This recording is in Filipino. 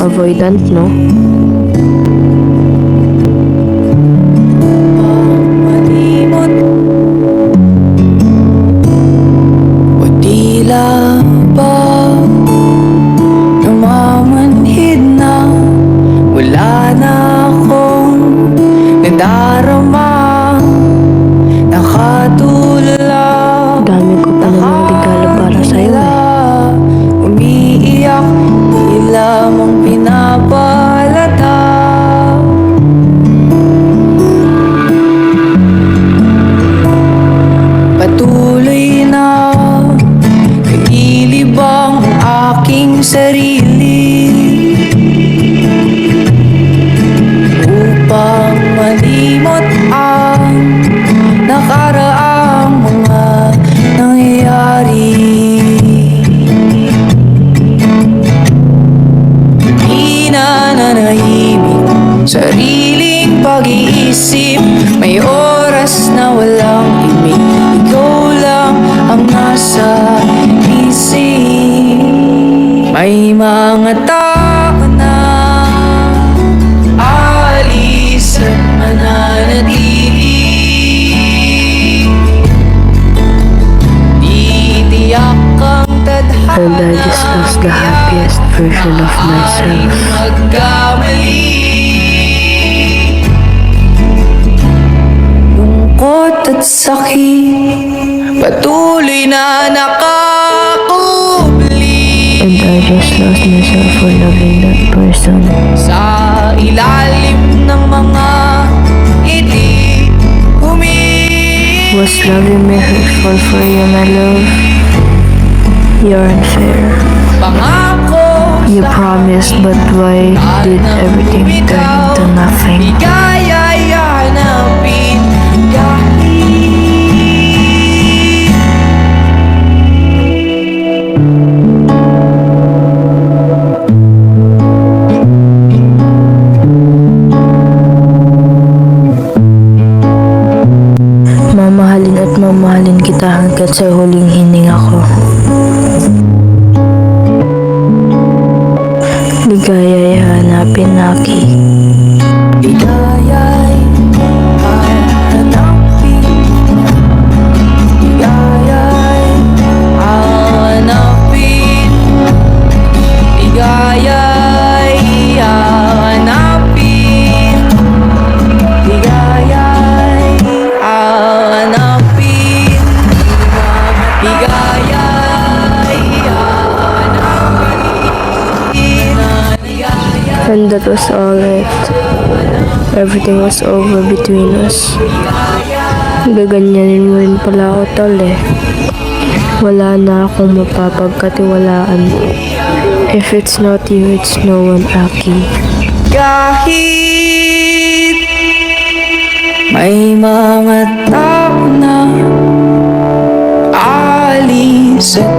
avoidant, no? O tila ba namamanhid na, wala na akong nadarama, nakatulala. Dami ko pa namang regalo para sa'yo eh. Umiiyak, di lamang pinapalata. Patuloy na nililibang ang aking sarili upang malimot ang nakaraang mga nangyayari. Di na nanahimik sariling pag-iisip, may oras na walang imik, ikaw lang ang nasa isip. May mga tao na alis at mananatili, titiyak ang tadhana, And I just lost the happiest version of myself. magkamali. Lungkot at sakit patuloy na nakakubli And I just lost myself for loving that person. sa ilalim ng mga ngiti. Was loving me hurtful for you, my love? You're unfair. Pangako You sa promised, but why did everything turn into nothing? Di kaya hanapin kahit Mamahalin at mamahalin kita hanggat sa huling hininga ko. Ligaya'y hanapin naki. ligaya'y hahanapin, ligaya'y hahanapin, ligaya'y hahanapin, ligaya'y hahanapin, ligaya'y And that was all it. Everything was over between us. Gaganyanin mo rin pala ako, tol eh. Wala na akong mapapagkatiwalaan. If it's not you, it's no one, Aki. Kahit may mga tao na alis at